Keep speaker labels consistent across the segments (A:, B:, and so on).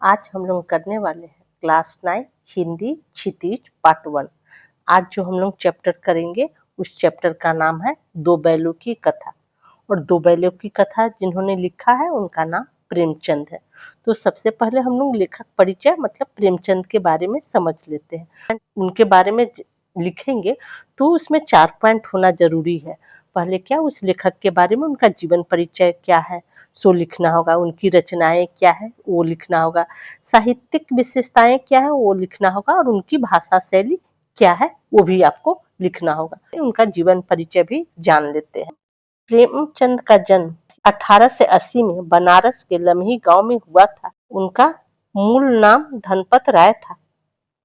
A: आज हम लोग करने वाले हैं क्लास 9 हिंदी क्षितिज पार्ट 1। आज जो हम लोग चैप्टर करेंगे उस चैप्टर का नाम है दो बैलों की कथा। और दो बैलों की कथा जिन्होंने लिखा है उनका नाम प्रेमचंद है। तो सबसे पहले हम लोग लेखक परिचय मतलब प्रेमचंद के बारे में समझ लेते हैं। उनके बारे में लिखेंगे तो उसमें 4 पॉइंट होना जरूरी है। पहले क्या, उस लेखक के बारे में उनका जीवन परिचय क्या है सो लिखना होगा, उनकी रचनाएं क्या है वो लिखना होगा, साहित्यिक विशेषताएं क्या है वो लिखना होगा, और उनकी भाषा शैली क्या है वो भी आपको लिखना होगा। उनका जीवन परिचय भी जान लेते हैं। प्रेमचंद का जन्म 1880 में बनारस के लम्ही गांव में हुआ था। उनका मूल नाम धनपत राय था।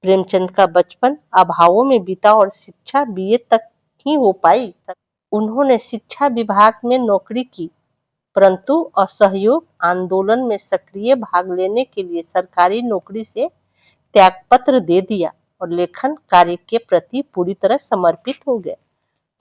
A: प्रेमचंद का बचपन अभावों में बीता और शिक्षा बीए तक ही हो पाई। उन्होंने शिक्षा विभाग में नौकरी की, परंतु असहयोग आंदोलन में सक्रिय भाग लेने के लिए सरकारी नौकरी से त्यागपत्र दे दिया और लेखन कार्य के प्रति पूरी तरह समर्पित हो गए।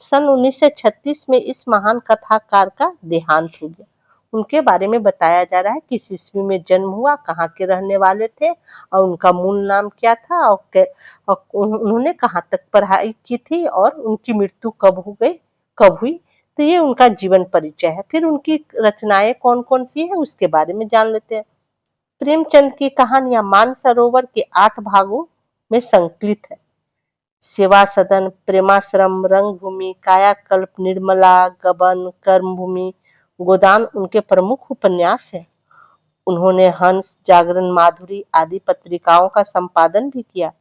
A: सन 1936 में इस महान कथाकार का देहांत हो गया। उनके बारे में बताया जा रहा है कि किस ईस्वी में जन्म हुआ, कहाँ के रहने वाले थे और उनका मूल नाम क्या था और उन्होंने कहाँ तक पढ़ाई की थी और उनकी मृत्यु कब हुई। तो ये उनका जीवन परिचय है। फिर उनकी रचनाएं कौन कौन सी है उसके बारे में जान लेते हैं। प्रेमचंद की कहानियां मानसरोवर के 8 भागों में संकलित है। सेवा सदन, प्रेमाश्रम, रंगभूमि, कायाकल्प, निर्मला, गबन, कर्मभूमि, गोदान उनके प्रमुख उपन्यास हैं। उन्होंने हंस, जागरण, माधुरी आदि पत्रिकाओं का संपादन भी किया।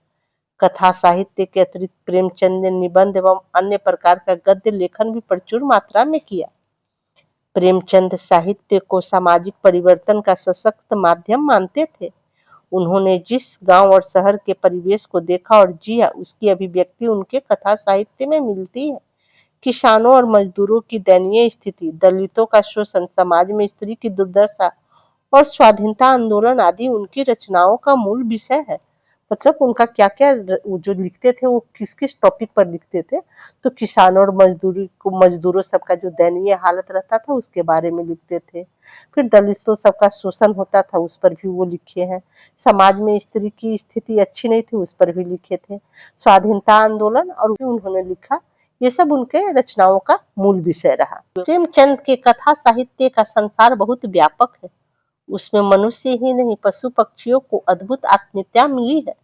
A: कथा साहित्य के अतिरिक्त प्रेमचंद ने निबंध एवं अन्य प्रकार का गद्य लेखन भी प्रचुर मात्रा में किया। प्रेमचंद साहित्य को सामाजिक परिवर्तन का सशक्त माध्यम मानते थे। उन्होंने जिस गांव और शहर के परिवेश को देखा और जिया उसकी अभिव्यक्ति उनके कथा साहित्य में मिलती है। किसानों और मजदूरों की दयनीय स्थिति, दलितों का शोषण, समाज में स्त्री की दुर्दशा और स्वाधीनता आंदोलन आदि उनकी रचनाओं का मूल विषय है। मतलब उनका क्या क्या जो लिखते थे वो किस किस टॉपिक पर लिखते थे, तो किसानों और मजदूरों सबका जो दयनीय हालत रहता था उसके बारे में लिखते थे। फिर दलितों सबका शोषण होता था उस पर भी वो लिखे हैं। समाज में स्त्री की स्थिति अच्छी नहीं थी उस पर भी लिखे थे। स्वाधीनता आंदोलन और भी उन्होंने लिखा। ये सब उनके रचनाओं का मूल विषय रहा। प्रेमचंद के कथा साहित्य का संसार बहुत व्यापक है। उसमें मनुष्य ही नहीं पशु पक्षियों को अद्भुत आत्मीयता मिली है।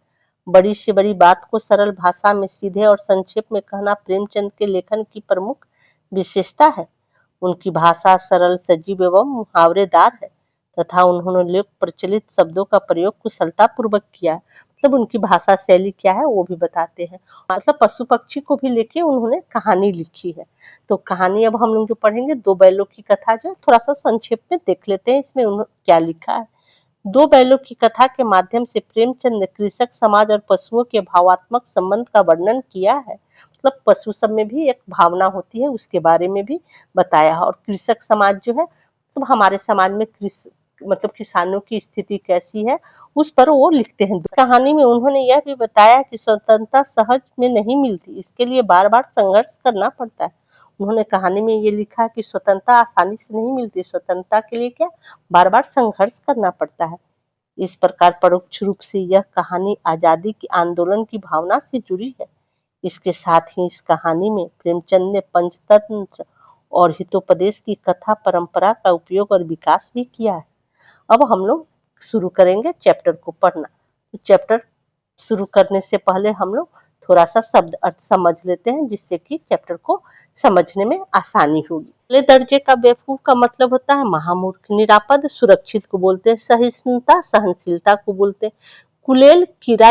A: बड़ी से बड़ी बात को सरल भाषा में सीधे और संक्षेप में कहना प्रेमचंद के लेखन की प्रमुख विशेषता है। उनकी भाषा सरल, सजीव एवं मुहावरेदार है तथा उन्होंने लोक प्रचलित शब्दों का प्रयोग कुशलता पूर्वक किया। मतलब उनकी भाषा शैली क्या है वो भी बताते हैं। मतलब पशु पक्षी को भी लेके उन्होंने कहानी लिखी है। तो कहानी अब हम लोग जो पढ़ेंगे दो बैलों की कथा, जो थोड़ा सा संक्षेप में देख लेते हैं इसमें उन्होंने क्या लिखा है। दो बैलों की कथा के माध्यम से प्रेमचंद ने कृषक समाज और पशुओं के भावात्मक संबंध का वर्णन किया है। मतलब पशु सब में भी एक भावना होती है उसके बारे में भी बताया है। और कृषक समाज जो है सब हमारे समाज में मतलब किसानों की स्थिति कैसी है उस पर वो लिखते हैं। कहानी में उन्होंने यह भी बताया कि स्वतंत्रता सहज में नहीं मिलती, इसके लिए बार बार संघर्ष करना पड़ता है। उन्होंने कहानी में ये लिखा कि स्वतंत्रता आसानी से नहीं मिलती, स्वतंत्रता के लिए क्या बार बार संघर्ष करना पड़ता है। इस प्रकार परोक्ष रूप से यह कहानी आजादी के आंदोलन की भावना से जुड़ी है। इसके साथ ही इस कहानी में प्रेमचंद ने पंचतंत्र और हितोपदेश की कथा परंपरा का उपयोग और विकास भी किया है। अब हम लोग शुरू करेंगे चैप्टर को पढ़ना। तो चैप्टर शुरू करने से पहले हम लोग थोड़ा सा शब्द अर्थ समझ लेते हैं जिससे कि चैप्टर को समझने में आसानी होगी। पहले दर्जे का बेवकूफ का मतलब होता है महामूर्ख। निरापद सुरक्षित को बोलते हैं। सहिष्णुता सहनशीलता को बोलते हैं। कुलेल कीड़ा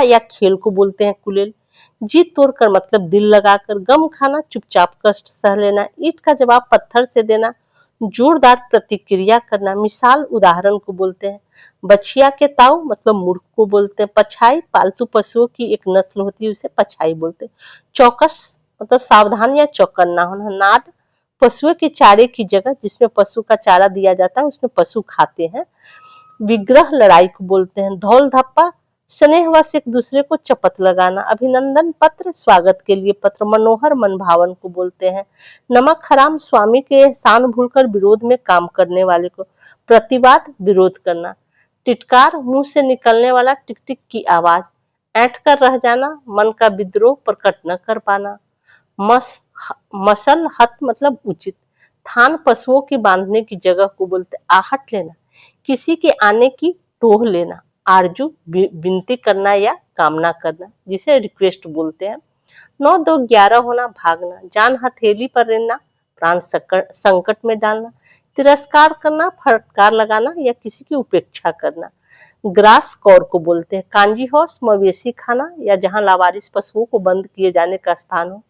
A: या खेल को बोलते हैं कुलेल। जीत तोड़कर मतलब दिल लगाकर। गम खाना चुपचाप कष्ट सह लेना। ईंट का जवाब पत्थर से देना। जोरदार प्रतिक्रिया करना। मिसाल उदाहरण को बोलते हैं। बछिया के ताऊ मतलब मूर्ख को बोलते हैं। पछाई पालतू पशुओं की एक नस्ल होती है उसे पछाई बोलते हैं। चौकस मतलब सावधान या चौकन्ना होना। नाद पशुओं के चारे की जगह जिसमें पशु का चारा दिया जाता है उसमें पशु खाते हैं। विग्रह लड़ाई को बोलते हैं। धौल धप्पा स्नेहवश एक दूसरे को चपत लगाना, अभिनंदन पत्र, स्वागत के लिए पत्र, मनोहर मनभावन को बोलते हैं। नमक हराम, स्वामी के एहसान भूलकर विरोध में काम करने वाले को। प्रतिवाद, विरोध करना। टिटकार, मुंह से निकलने वाला टिक टिक की आवाज। ऐंठ कर रह जाना, मन का विद्रोह प्रकट न कर पाना। मसल हत मतलब उचित। थान, पशुओं की बांधने की जगह को बोलते। आहट लेना, किसी के आने की टोह लेना। आरजू, विनती करना या कामना करना, जिसे रिक्वेस्ट बोलते हैं। 9 2 11 होना, भागना। जान हथेली पर रहना, प्राण संकट में डालना। तिरस्कार करना, फटकार लगाना या किसी की उपेक्षा करना। ग्रास कौर को बोलते हैं। कांजी हाउस, मवेशी खाना या जहां लावारिस पशुओं को बंद किए जाने का स्थान हो।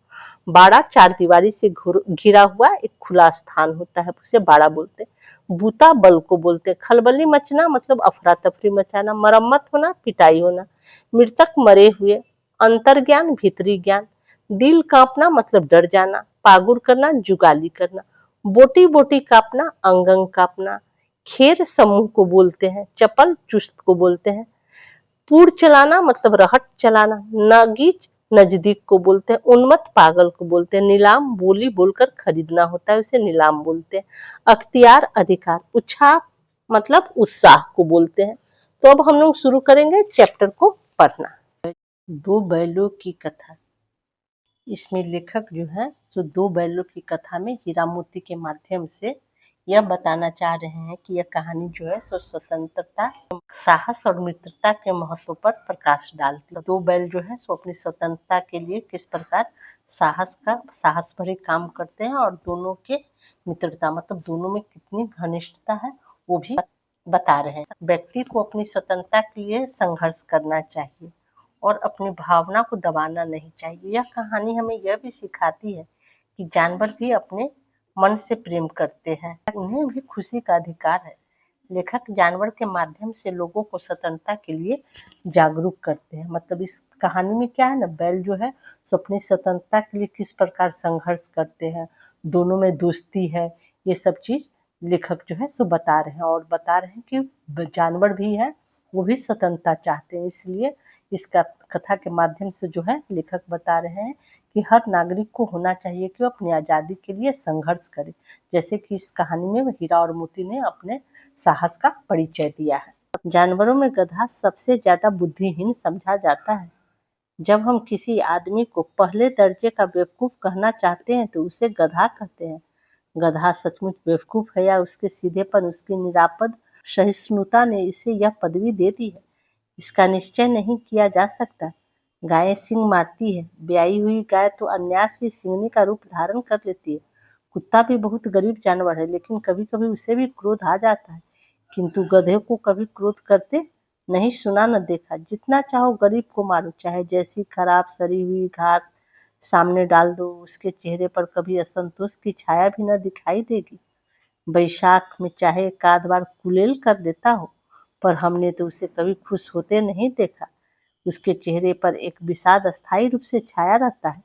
A: बाड़ा, चार दीवारी से घिरा हुआ एक खुला स्थान होता है, उसे बाड़ा बोलते हैं। बूता बल को बोलते हैं। खलबली मचना मतलब अफरा तफरी मचाना। मरम्मत होना, पिटाई होना। मृतक, मरे हुए। अंतर्ज्ञान, भीतरी ज्ञान। दिल कांपना मतलब डर जाना। पागुर करना, जुगाली करना। बोटी बोटी कांपना, अंग अंग कांपना। खेर, समूह को बोलते हैं। चपल, चुस्त को बोलते हैं। पूर चलाना मतलब रहट चलाना। नगीच, नजदीक को बोलते हैं। उन्मत्त, पागल को बोलते हैं। नीलाम, बोली बोलकर खरीदना होता है, उसे नीलाम बोलते हैं। अख्तियार, अधिकार। उत्साह मतलब उत्साह को बोलते हैं। तो अब हम लोग शुरू करेंगे चैप्टर को पढ़ना। दो बैलों की कथा। इसमें लेखक जो है सो दो बैलों की कथा में हीरा मोती के माध्यम से यह बताना चाह रहे हैं कि यह कहानी जो है सो स्वतंत्रता, साहस और मित्रता के महत्व पर प्रकाश डालती है। दो बैल जो है सो अपनी स्वतंत्रता के लिए किस प्रकार साहस भरे काम करते हैं और दोनों के मित्रता मतलब दोनों में कितनी घनिष्ठता है वो भी बता रहे हैं। व्यक्ति को अपनी स्वतंत्रता के लिए संघर्ष करना चाहिए और अपनी भावना को दबाना नहीं चाहिए। यह कहानी हमें यह भी सिखाती है कि जानवर भी अपने मन से प्रेम करते हैं, उन्हें भी खुशी का अधिकार है। लेखक जानवर के माध्यम से लोगों को स्वतंत्रता के लिए जागरूक करते हैं। मतलब इस कहानी में क्या है ना, बैल जो है सो अपनी स्वतंत्रता के लिए किस प्रकार संघर्ष करते हैं, दोनों में दोस्ती है, ये सब चीज लेखक जो है सो बता रहे हैं और बता रहे हैं कि जानवर भी है वो भी स्वतंत्रता चाहते हैं। इसलिए इस कथा के माध्यम से जो है लेखक बता रहे हैं कि हर नागरिक को होना चाहिए कि वो अपनी आज़ादी के लिए संघर्ष करे, जैसे कि इस कहानी में हीरा और मोती ने अपने साहस का परिचय दिया है। जानवरों में गधा सबसे ज्यादा बुद्धिहीन समझा जाता है। जब हम किसी आदमी को पहले दर्जे का बेवकूफ कहना चाहते हैं तो उसे गधा कहते हैं। गधा सचमुच बेवकूफ है या उसके सीधेपन, उसकी निरापद सहिष्णुता ने इसे यह पदवी दे दी है, इसका निश्चय नहीं किया जा सकता। गायें सींग मारती है, ब्याई हुई गाय तो अनायास ही सींगने का रूप धारण कर लेती है। कुत्ता भी बहुत गरीब जानवर है, लेकिन कभी कभी उसे भी क्रोध आ जाता है, किंतु गधे को कभी क्रोध करते नहीं सुना न देखा। जितना चाहो गरीब को मारो, चाहे जैसी खराब सड़ी हुई घास सामने डाल दो, उसके चेहरे पर कभी असंतोष की छाया भी न दिखाई देगी। बैसाख में चाहे एक आध बार कुलेल कर देता हो, पर हमने तो उसे कभी खुश होते नहीं देखा। उसके चेहरे पर एक विषाद अस्थायी रूप से छाया रहता है।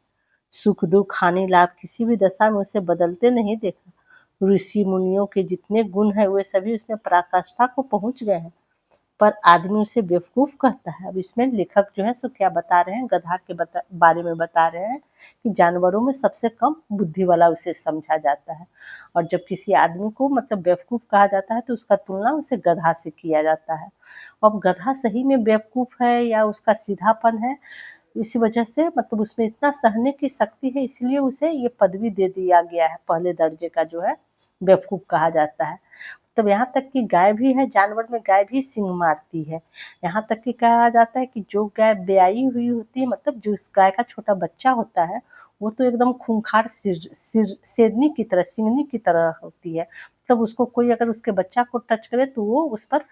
A: सुख दुख हानि लाभ किसी भी दशा में उसे बदलते नहीं देखा। ऋषि मुनियों के जितने गुण हैं वे सभी उसमें पराकाष्ठा को पहुंच गए हैं, पर आदमी उसे बेवकूफ कहता है। अब इसमें लेखक जो है सो क्या बता रहे हैं, गधा के बारे में बता रहे हैं कि जानवरों में सबसे कम बुद्धि वाला उसे समझा जाता है, और जब किसी आदमी को मतलब बेवकूफ कहा जाता है तो उसका तुलना उसे गधा से किया जाता है। अब गधा सही में बेवकूफ है या उसका सीधापन है, इसी वजह से मतलब उसमें इतना सहने की शक्ति है, इसलिए उसे ये पदवी दे दिया गया है, पहले दर्जे का जो है बेवकूफ कहा जाता है। तब यहाँ तक कि गाय भी है, जानवर में गाय भी सींग मारती है। यहाँ तक कि कहा जाता है कि जो गाय ब्याई हुई होती है, मतलब जो उस गाय का छोटा बच्चा होता है, वो तो एकदम खूंखार शेरनी की तरह, सिंगनी की तरह होती है। तब उसको कोई अगर उसके बच्चा को टच करे तो वो उस पर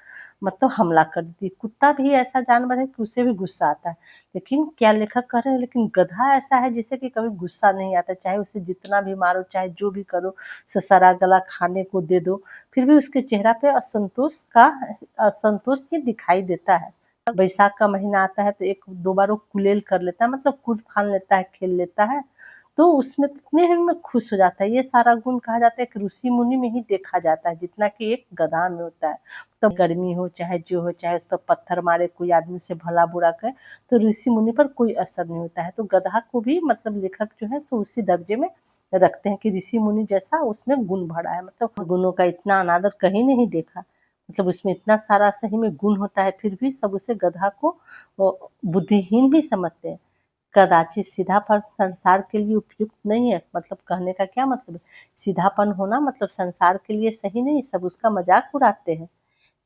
A: मतलब हमला कर देती है। कुत्ता भी ऐसा जानवर है कि उसे भी गुस्सा आता है, लेकिन क्या लेखक कह रहे हैं, लेकिन गधा ऐसा है जिसे कि कभी गुस्सा नहीं आता, चाहे उसे जितना भी मारो, चाहे जो भी करो, सरा गला खाने को दे दो, फिर भी उसके चेहरा पे असंतोष ही दिखाई देता है। बैसाख का महीना आता है तो एक दो बार वो कुलेल कर लेता है, मतलब कूद फान लेता है, खेल लेता है, तो उसमें कितने में खुश हो जाता है। ये सारा गुण कहा जाता है कि ऋषि मुनि में ही देखा जाता है, जितना कि एक गधा में होता है। तो गर्मी हो चाहे जो हो, चाहे उस पर पत्थर मारे, कोई आदमी से भला बुरा करे, तो ऋषि मुनि पर कोई असर नहीं होता है। तो गधा को भी मतलब लेखक जो है सो उसी दर्जे में रखते हैं कि ऋषि मुनि जैसा उसमें गुण भरा है। मतलब गुणों का इतना अनादर कहीं नहीं देखा, मतलब उसमें इतना सारा सही में गुण होता है, फिर भी सब उसे गधा को बुद्धिहीन भी समझते हैं। कदाचित सीधापन संसार के लिए उपयुक्त नहीं है। मतलब कहने का क्या मतलब है, सीधापन होना मतलब संसार के लिए सही नहीं, सब उसका मजाक उड़ाते हैं।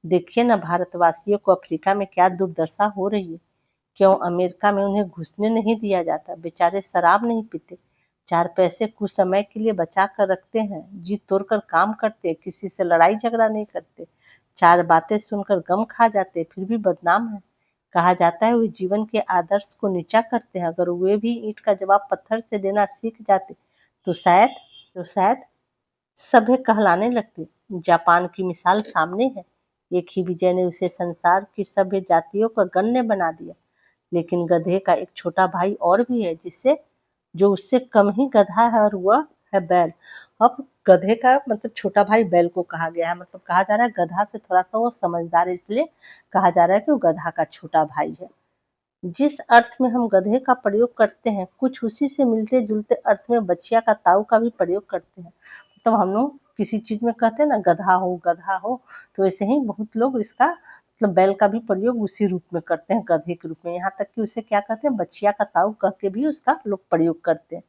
A: देखिए ना भारतवासियों को अफ्रीका में क्या दुर्दशा हो रही है। क्यों अमेरिका में उन्हें घुसने नहीं दिया जाता, बेचारे शराब नहीं पीते, 4 पैसे कुछ समय के लिए बचा कर रखते हैं, जी तोड़कर काम करते, किसी से लड़ाई झगड़ा नहीं करते, 4 बातें सुनकर गम खा जाते, फिर भी बदनाम है। कहा जाता है वे जीवन के आदर्श को नीचा करते हैं। अगर वे भी ईंट का जवाब पत्थर से देना सीख जाते तो शायद सभ्य कहलाने लगते। जापान की मिसाल सामने है, एक ही विजय ने उसे संसार की सभ्य जातियों का गण्य बना दिया। लेकिन गधे का एक छोटा भाई और भी है, जिससे जो उससे कम ही गधा है, और वह है बैल। अब गधे का मतलब छोटा भाई बैल को कहा गया है, मतलब कहा जा रहा है गधा से थोड़ा सा वो समझदार है, इसलिए कहा जा रहा है कि वो गधा का छोटा भाई है। जिस अर्थ में हम गधे का प्रयोग करते हैं, कुछ उसी से मिलते जुलते अर्थ में बछिया का ताऊ का भी प्रयोग करते हैं। तो हम लोग किसी चीज में कहते हैं ना गधा हो, तो वैसे ही बहुत लोग इसका मतलब बैल का भी प्रयोग उसी रूप में करते हैं, गधे के रूप में। यहाँ तक कि उसे क्या कहते हैं, बछिया का ताऊ कह के भी उसका लोग प्रयोग करते हैं।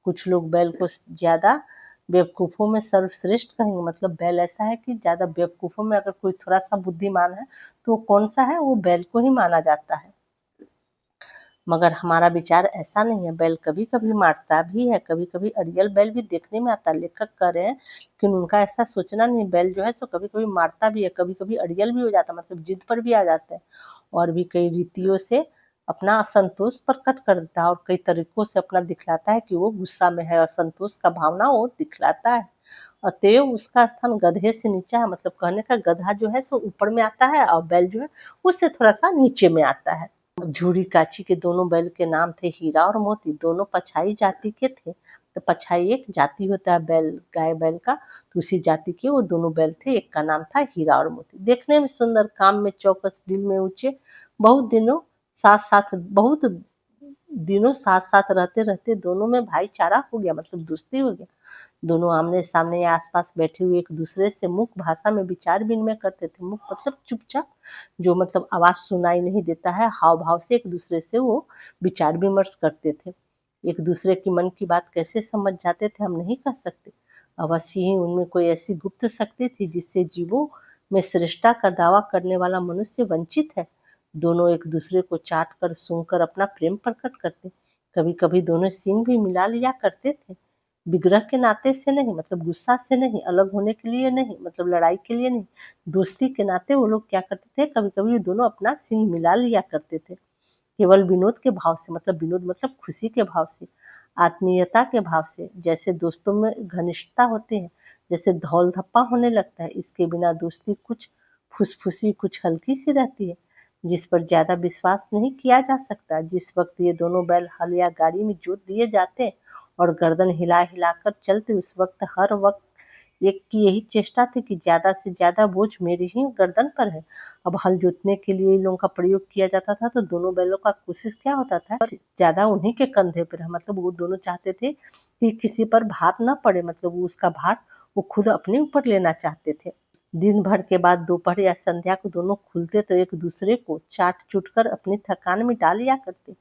A: कुछ लोग बैल को ज्यादा बेवकूफों में सर्वश्रेष्ठ कहेंगे। मतलब बैल ऐसा है कि ज्यादा बेवकूफों में अगर कोई थोड़ा सा बुद्धिमान है तो वो कौन सा है, वो बैल को ही माना जाता है। मगर हमारा विचार ऐसा नहीं है, बैल कभी कभी मारता भी है, कभी कभी अड़ियल बैल भी देखने में आता है। लेखक कह रहे हैं लेकिन उनका ऐसा सोचना नहीं, बैल जो है सो कभी कभी मारता भी है, कभी कभी अड़ियल भी हो जाता है, मतलब जिद पर भी आ जाता है, और भी कई रीतियों से अपना असंतोष प्रकट कर देता है, और कई तरीकों से अपना दिखलाता है कि वो गुस्सा में है, असंतोष का भावना वो दिखलाता है। अतएव उसका स्थान गधे से नीचा है। मतलब कहने का गधा जो है सो ऊपर में आता है, और बैल जो है उससे थोड़ा सा नीचे में आता है। झूरी काची के दोनों बैल के नाम थे हीरा और मोती, दोनों पछाई जाति के थे। तो पछाई एक जाति होता है बैल, गाय बैल का, तो उसी जाति के वो दोनों बैल थे, एक का नाम था हीरा और मोती। देखने में सुंदर, काम में चौकस, दिल में ऊंचे, बहुत दिनों साथ साथ रहते रहते दोनों में भाईचारा हो गया, मतलब दोस्ती हो गया। दोनों आमने सामने या आसपास बैठे हुए एक दूसरे से मुख भाषा में विचार विनिमय करते थे। मुख मतलब चुपचाप, जो मतलब आवाज सुनाई नहीं देता है, हाव भाव से एक दूसरे से वो विचार विमर्श करते थे। एक दूसरे की मन की बात कैसे समझ जाते थे हम नहीं कह सकते। अवश्य ही उनमें कोई ऐसी गुप्त शक्ति थी जिससे जीवों में श्रेष्ठता का दावा करने वाला मनुष्य वंचित है। दोनों एक दूसरे को चाट कर सूंघ कर अपना प्रेम प्रकट करते, कभी कभी दोनों सींग भी मिला लिया करते थे। विग्रह के नाते से नहीं, मतलब गुस्सा से नहीं, अलग होने के लिए नहीं, मतलब लड़ाई के लिए नहीं, दोस्ती के नाते वो लोग क्या करते थे, कभी कभी दोनों अपना सींग मिला लिया करते थे, केवल विनोद के भाव से। मतलब विनोद मतलब खुशी के भाव से, आत्मीयता के भाव से, जैसे दोस्तों में घनिष्ठता होती है, जैसे धौल धप्पा होने लगता है। इसके बिना दोस्ती कुछ फुसफुसी, कुछ हल्की सी रहती है, जिस पर ज्यादा विश्वास नहीं किया जा सकता। जिस वक्त ये दोनों बैल हल या गाड़ी में जोत दिए जाते और गर्दन हिला हिलाकर चलते, उस वक्त हर वक्त एक की यही चेष्टा थी कि ज्यादा से ज्यादा बोझ मेरी ही गर्दन पर है। अब हल जोतने के लिए इन लोगों का प्रयोग किया जाता था, तो दोनों बैलों का कोशिश क्या होता था, ज्यादा उन्हीं के कंधे पर है। मतलब वो दोनों चाहते थे कि किसी पर भार न पड़े, मतलब वो उसका भार वो खुद अपने ऊपर लेना चाहते थे। दिन भर के बाद दोपहर या संध्या को दोनों खुलते तो एक दूसरे को चाट चूट कर अपनी थकान मिटा लिया करते।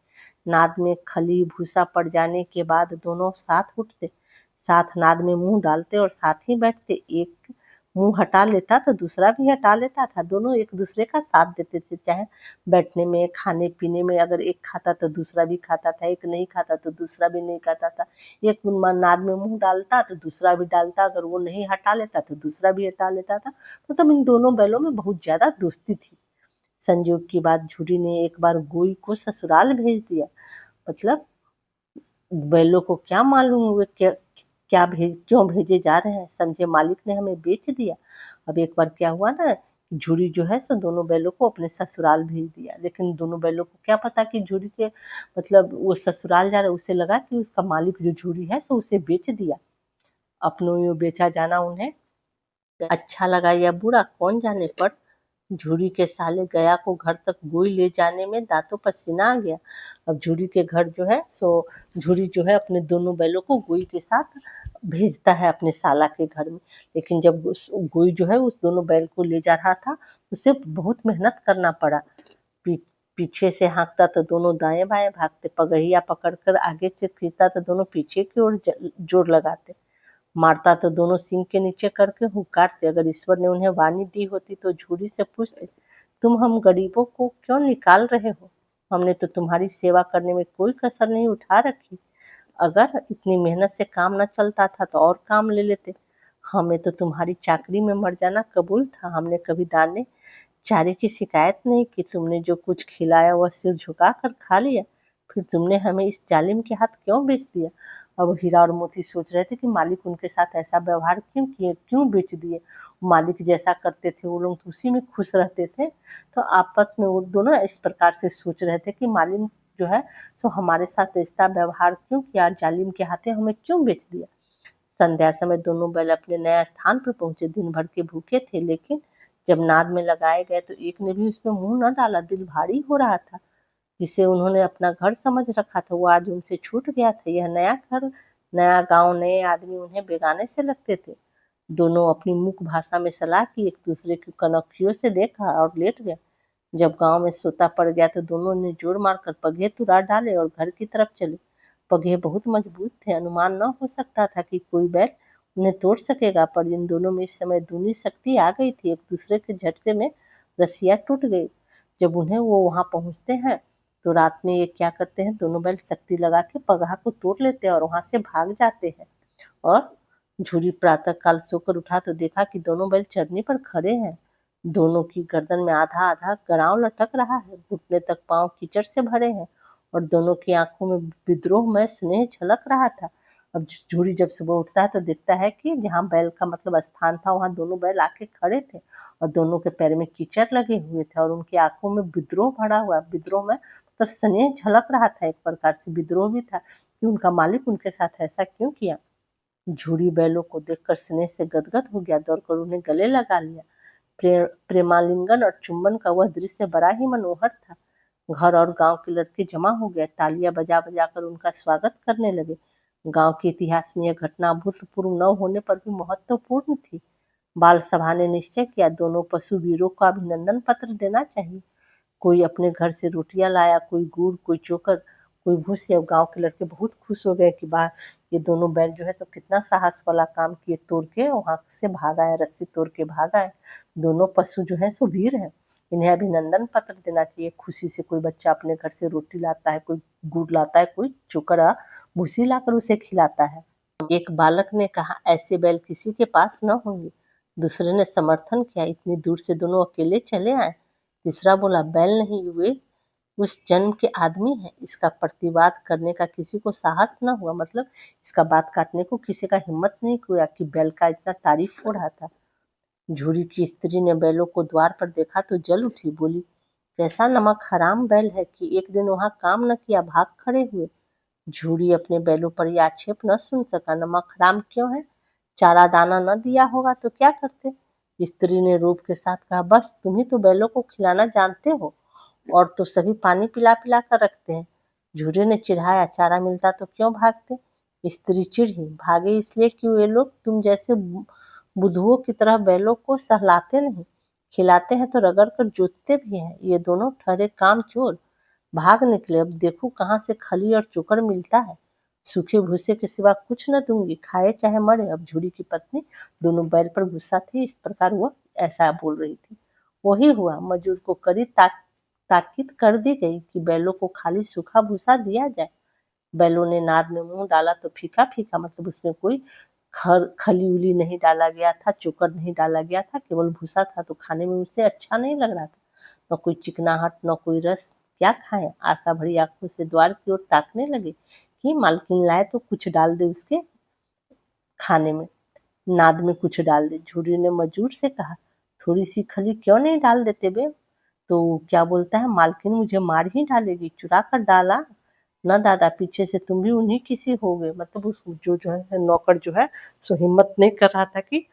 A: नाद में खली भूसा पड़ जाने के बाद दोनों साथ उठते, साथ नाद में मुंह डालते और साथ ही बैठते। एक मुंह हटा लेता तो दूसरा भी हटा लेता था। दोनों एक दूसरे का साथ देते थे, चाहे बैठने में, खाने पीने में। अगर एक खाता तो दूसरा भी खाता था, एक नहीं खाता तो दूसरा भी नहीं खाता था। एक नाद में मुंह डालता तो दूसरा भी डालता, अगर वो नहीं हटा लेता तो दूसरा भी हटा लेता था। मतलब इन दोनों बैलों में बहुत ज्यादा दोस्ती थी। संयोग की बात, झूरी ने एक बार गोई को ससुराल भेज दिया। मतलब बैलों को क्या मालूम वे क्यों भेजे जा रहे हैं, समझे मालिक ने हमें बेच दिया। अब एक बार क्या हुआ ना कि झूरी जो है सो दोनों बैलों को अपने ससुराल भेज दिया। लेकिन दोनों बैलों को क्या पता कि झूरी के मतलब वो ससुराल जा रहा है। उसे लगा कि उसका मालिक जो झूरी है सो उसे बेच दिया। अपनों यूं बेचा जाना उन्हें अच्छा लगा या बुरा कौन जाने, पर झूरी के साले गया को घर तक गोई ले जाने में दांतों पर सीना आ गया। अब झूरी के घर जो है सो झूरी जो है अपने दोनों बैलों को गोई के साथ भेजता है अपने साला के घर में। लेकिन जब गोई जो है उस दोनों बैल को ले जा रहा था, उसे बहुत मेहनत करना पड़ा। पी, पीछे से हाँकता तो दोनों दाएं बाएं भागते, पगहिया पकड़कर आगे से खींचता तो दोनों पीछे की ओर जोर लगाते, मारता तो दोनों सींग के नीचे करके हुक्कारते। अगर ईश्वर ने उन्हें वाणी दी होती तो झूरी से पूछते, तुम हम गरीबों को क्यों निकाल रहे हो? हमने तो तुम्हारी सेवा करने में कोई कसर नहीं उठा रखी। अगर इतनी मेहनत से काम न चलता था तो और काम ले लेते। हमें तो तुम्हारी चाकरी में मर जाना कबूल था। हमने कभी दाने चारे की शिकायत नहीं की। तुमने जो कुछ खिलाया वह सिर झुका कर खा लिया। फिर तुमने हमें इस जालिम के हाथ क्यों बेच दिया? अब हीरा और मोती सोच रहे थे कि मालिक उनके साथ ऐसा व्यवहार क्यों किए, क्यों बेच दिए। मालिक जैसा करते थे वो लोग तो उसी में खुश रहते थे। तो आपस में वो दोनों इस प्रकार से सोच रहे थे कि मालिक जो है सो हमारे साथ ऐसा व्यवहार क्यों किया, जालिम के हाथे हमें क्यों बेच दिया। संध्या समय दोनों बैल अपने नए स्थान पर पहुंचे। दिन भर के भूखे थे, लेकिन जब नाद में लगाए गए तो एक ने भी उसमें मुंह न डाला। दिल भारी हो रहा था। जिसे उन्होंने अपना घर समझ रखा था वो आज उनसे छूट गया था। यह नया घर, नया गांव, नए आदमी उन्हें बेगाने से लगते थे। दोनों अपनी मुख भाषा में सलाह की, एक दूसरे की कनखियों से देखा और लेट गए। जब गांव में सोता पड़ गया तो दोनों ने जोर मारकर पगहे तुरा डाले और घर की तरफ चले। पगहे बहुत मजबूत थे, अनुमान न हो सकता था कि कोई बैल उन्हें तोड़ सकेगा, पर इन दोनों में इस समय दूनी शक्ति आ गई थी। एक दूसरे के झटके में रस्सियां टूट गई। जब उन्हें वो वहां पहुंचते हैं तो रात में ये क्या करते हैं, दोनों बैल शक्ति लगा के पगहा को तोड़ लेते हैं और वहां से भाग जाते हैं। और झूरी प्रातः काल सोकर उठा तो देखा कि दोनों बैल चरनी पर खड़े हैं। दोनों की गर्दन में आधा आधा गराव लटक रहा है, घुटने तक पांव कीचड़ से भरे हैं और दोनों की आंखों में विद्रोह में स्नेह झलक रहा था। अब झूरी जब सुबह उठता है तो देखता है कि जहाँ बैल का मतलब स्थान था वहां दोनों बैल आके खड़े थे और दोनों के पैर में कीचड़ लगे हुए थे और उनकी आंखों में विद्रोह भरा हुआ। विद्रोह में तो स्नेह झलक रहा था, एक प्रकार से विद्रोह भी था कि उनका मालिक उनके साथ ऐसा क्यों किया। झूरी बैलों को देखकर स्नेह से गदगद हो गया, दौड़कर उन्हें गले लगा लिया। प्रेमालिंगन और चुंबन का वह दृश्य बड़ा ही मनोहर था। घर और गांव के लड़के जमा हो गए, तालियां बजा बजा कर उनका स्वागत करने लगे। गांव के इतिहास में यह घटना अभूतपूर्व न होने पर भी महत्वपूर्ण थी। बाल सभा ने निश्चय किया दोनों पशु वीरों को अभिनंदन पत्र देना चाहिए। कोई अपने घर से रोटियां लाया, कोई गुड़, कोई चोकर, कोई भूसी। अब गांव के लड़के बहुत खुश हो गए कि वाह, ये दोनों बैल जो है तो कितना साहस वाला काम किए, तोड़ के वहां से भागा है, रस्सी तोड़ के भागा है। दोनों पशु जो है सो वीर है, इन्हें अभिनंदन पत्र देना चाहिए। खुशी से कोई बच्चा अपने घर से रोटी लाता है, कोई गुड़ लाता है, कोई चोकर भूसी लाकर उसे खिलाता है। एक बालक ने कहा, ऐसे बैल किसी के पास न होंगे। दूसरे ने समर्थन किया, इतनी दूर से दोनों अकेले चले आए। तीसरा बोला, बैल नहीं, वे उस जन्म के आदमी हैं। इसका प्रतिवाद करने का किसी को साहस न हुआ, मतलब इसका बात काटने को किसी का हिम्मत नहीं हुआ कि बैल का इतना तारीफ हो रहा था। झूरी की स्त्री ने बैलों को द्वार पर देखा तो जल उठी, बोली, कैसा नमक हराम बैल है कि एक दिन वहां काम न किया, भाग खड़े हुए। झूरी अपने बैलों पर यह आक्षेप न सुन सका। नमक हराम क्यों है? चारा दाना न दिया होगा तो क्या करते? स्त्री ने रूप के साथ कहा, बस तुम ही तो बैलों को खिलाना जानते हो, और तो सभी पानी पिला पिला कर रखते हैं। झूरे ने चिढ़ाया, चारा मिलता तो क्यों भागते? स्त्री चिढ़ी, भागे इसलिए कि वे लोग तुम जैसे बुद्धुओं की तरह बैलों को सहलाते नहीं, खिलाते हैं तो रगड़ कर जोतते भी हैं। ये दोनों ठहरे काम चोर, भाग निकले। अब देखो कहाँ से खली और चोकर मिलता है। सूखे भूसे के सिवा कुछ न दूंगी, खाए चाहे मरे। अब झूरी की पत्नी दोनों बैल पर गुस्सा थी, इस प्रकार वह ऐसा बोल रही थी। वही हुआ, मजूर को कड़ी ताकीद कर दी गई कि बैलों को खाली सूखा भूसा दिया जाए। बैलों ने नाद में मुंह डाला तो फीका फीका, मतलब उसमें कोई खली उली नहीं डाला गया था, चोकर नहीं डाला गया था, केवल भूसा था, तो खाने में उसे अच्छा नहीं लग रहा था। न कोई चिकनाहट, न कोई रस, क्या खाए। आशा भरी आंखों से द्वार की ओर ताकने लगे कि मालकिन लाए तो कुछ डाल दे उसके खाने में, नाद में कुछ डाल दे। झूरी ने मजूर से कहा, थोड़ी सी खली क्यों नहीं डाल देते बे? तो क्या बोलता है, मालकिन मुझे मार ही डालेगी, चुरा कर डाला न दादा, पीछे से तुम भी उन्हीं किसी हो गए। मतलब उस जो है नौकर जो है सो हिम्मत नहीं कर रहा था कि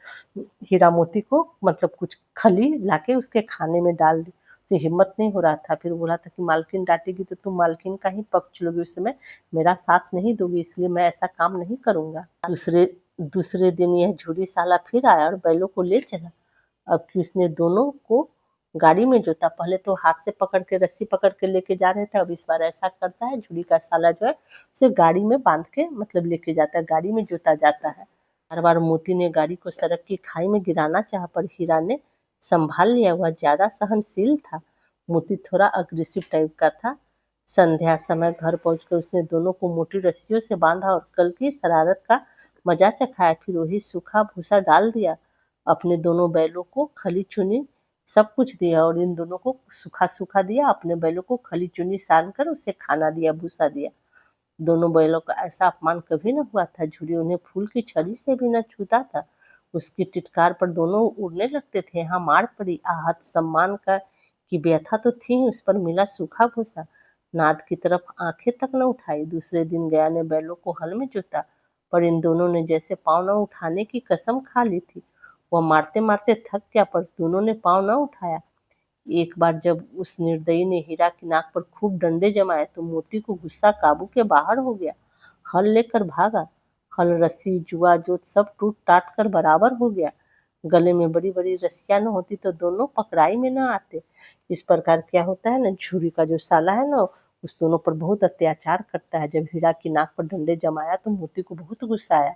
A: हीरा मोती को मतलब कुछ खली लाके उसके खाने में डाल दी, उसे हिम्मत नहीं हो रहा था। फिर बोला था कि मालकिन डांटेगी तो तुम मालकिन का ही पक्ष लोगे, उस समय मेरा साथ नहीं दोगी, इसलिए मैं ऐसा काम नहीं करूंगा। दूसरे दूसरे दिन यह झूरी साला फिर आया और बैलों को ले चला। अब कि उसने दोनों को गाड़ी में जोता, पहले तो हाथ से पकड़ के रस्सी पकड़ के लेके जा रहे थे, अब इस बार ऐसा करता है झूरी का साला जो है उसे गाड़ी में बांध के मतलब लेके जाता है, गाड़ी में जोता जाता है। बार बार मोती ने गाड़ी को सड़क की खाई में गिराना चाहा, पर हीरा ने संभाल लिया, वह ज्यादा सहनशील था। मोती थोड़ा अग्रेसिव टाइप का था। संध्या समय घर पहुंचकर उसने दोनों को मोटी रस्सियों से बांधा और कल की शरारत का मजा चखाया, फिर वही सूखा भूसा डाल दिया, अपने दोनों बैलों को खली चुनी सब कुछ दिया और इन दोनों को सूखा सूखा दिया, अपने बैलों को खली चुनी सान कर उसे खाना दिया, भूसा दिया। दोनों बैलों का ऐसा अपमान कभी न हुआ था, झूरी उन्हें फूल की छड़ी से भी न छूता था। उसकी टिटकार पर दोनों उड़ने लगते थे। यहाँ मार पड़ी, आहत सम्मान का की व्यथा तो थी, उस पर मिला सूखा भूसा। नाद की तरफ आंखें तक न उठाई। दूसरे दिन गया ने बैलों को हल में जोता, पर इन दोनों ने जैसे पाँव न उठाने की कसम खा ली थी। वह मारते मारते थक गया, पर दोनों ने पाँव न उठाया। एक बार जब उस निर्दयी ने हीरा की नाक पर खूब डंडे जमाए तो मोती को गुस्सा काबू के बाहर हो गया, हल लेकर भागा। हल, रस्सी, जुआ जोत सब टूट टाट कर बराबर हो गया। गले में बड़ी बड़ी रस्सियां न होती तो दोनों पकड़ाई में न आते। इस प्रकार क्या होता है ना, झूरी का जो साला है ना उस दोनों पर बहुत अत्याचार करता है। जब हीरा की नाक पर डंडे जमाया तो मोती को बहुत गुस्सा आया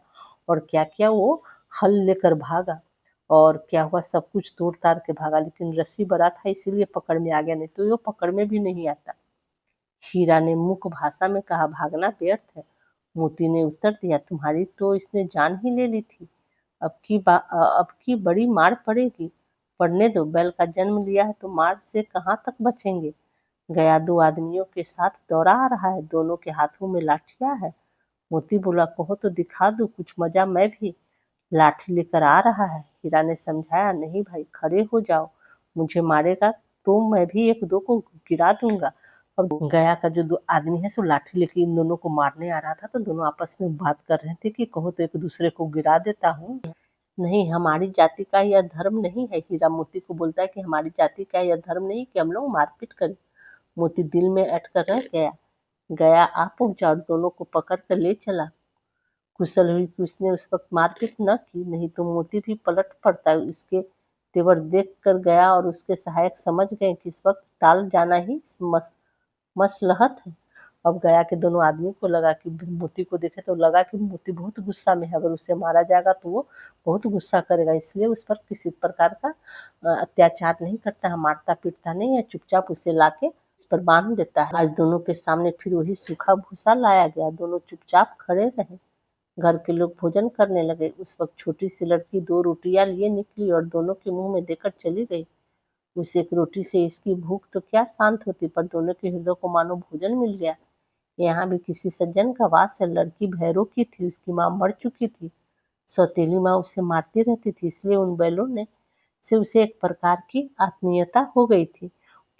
A: और क्या किया, वो हल लेकर भागा। और क्या हुआ, सब कुछ तोड़ ताड़ के भागा, लेकिन रस्सी बड़ा था इसीलिए पकड़ में आ गया, नहीं तो वो पकड़ में भी नहीं आता। हीरा ने मूक भाषा में कहा, भागना व्यर्थ है। मोती ने उत्तर दिया, तुम्हारी तो इसने जान ही ले ली थी, अब की बड़ी मार पड़ेगी। पड़ने दो, बैल का जन्म लिया है तो मार से कहाँ तक बचेंगे। गया दो आदमियों के साथ दौड़ा आ रहा है, दोनों के हाथों में लाठियां है। मोती बोला, कहो तो दिखा दूं कुछ मजा, मैं भी लाठी लेकर आ रहा है। हीरा ने समझाया, नहीं भाई खड़े हो जाओ, मुझे मारेगा तो मैं भी एक दो को गिरा दूंगा। अब गया का जो दो आदमी है सो लाठी लेके इन दोनों को मारने आ रहा था, तो दोनों आपस में बात कर रहे थे कि कहो तो एक दूसरे को गिरा देता हूँ। नहीं, हमारी जाति का यह धर्म नहीं है। हीरा मोती को बोलता है कि हमारी जाति का यह धर्म नहीं कि हम लोग मारपीट करें। मोती दिल में अटक कर रह गया। गया आ पहुंचा और दोनों को पकड़ कर ले चला। कुशल हुई कि उसने उस वक्त मारपीट न की, नहीं तो मोती भी पलट पड़ता। उसके तेवर देख कर गया और उसके सहायक समझ गए कि इस वक्त टाल जाना ही मसलहत है। अब गया के दोनों आदमी को लगा कि मोती को देखे तो लगा कि मोती बहुत गुस्सा में है, अगर उसे मारा जाएगा तो वो बहुत गुस्सा करेगा, इसलिए उस पर किसी प्रकार का अत्याचार नहीं करता है, मारता पीटता नहीं है, चुपचाप उसे लाके इस पर बांध देता है। आज दोनों के सामने फिर वही सूखा भूसा लाया गया, दोनों चुपचाप खड़े रहे। घर के लोग भोजन करने लगे। उस वक्त छोटी सी लड़की दो रोटियां लिए निकली और दोनों के मुंह में देकर चली गई। उस एक रोटी से इसकी भूख तो क्या शांत होती, पर दोनों के हृदय को मानो भोजन मिल गया। यहाँ भी किसी सज्जन का वास है। लड़की भैरों की थी, उसकी माँ मर चुकी थी। सौतेली माँ उसे मारती रहती थी, इसलिए उन बैलों ने से उसे एक प्रकार की आत्मीयता हो गई थी।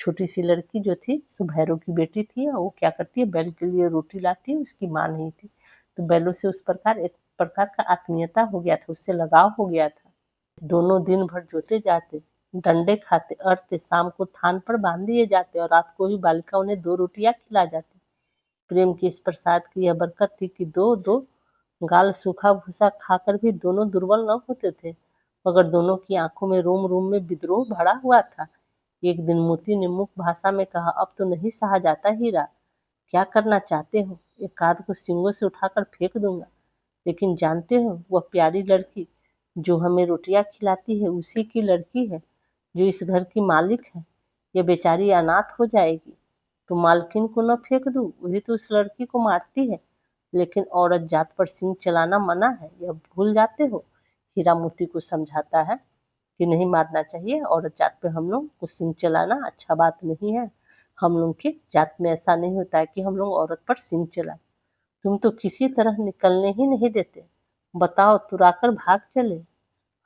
A: छोटी सी लड़की जो थी सो भैरों की बेटी थी और वो क्या करती है, बैल के लिए रोटी लाती है, उसकी माँ नहीं थी, तो बैलों से उस प्रकार एक प्रकार का आत्मीयता हो गया था, उससे लगाव हो गया था। दोनों दिन भर जोते जाते, डंडे खाते, अड़ते, शाम को थान पर बांध दिए जाते और रात को ही बालिका उन्हें दो रोटियां खिला जाती। प्रेम की इस प्रसाद की यह बरकत थी कि दो दो गाल सूखा भूसा खाकर भी दोनों दुर्बल न होते थे, मगर दोनों की आंखों में रोम रोम में विद्रोह भरा हुआ था। एक दिन मोती ने मुख भाषा में कहा, अब तो नहीं सहा जाता हीरा, क्या करना चाहते हो? एक कांध को सींगों से उठाकर फेंक दूंगा, लेकिन जानते हो वह प्यारी लड़की जो हमें रोटियां खिलाती है उसी की लड़की है, जो इस घर की मालिक है। यह बेचारी अनाथ हो जाएगी। तो मालकिन को न फेंक दूं, वही तो उस लड़की को मारती है। लेकिन औरत जात पर सींग चलाना मना है, यह भूल जाते हो। हीरा मोती को समझाता है कि नहीं मारना चाहिए, औरत जात पे हम लोग को सींग चलाना अच्छा बात नहीं है। हम लोग की जात में ऐसा नहीं होता है कि हम लोग औरत पर सींग चलाए। तुम तो किसी तरह निकलने ही नहीं देते, बताओ तुराकर भाग चले।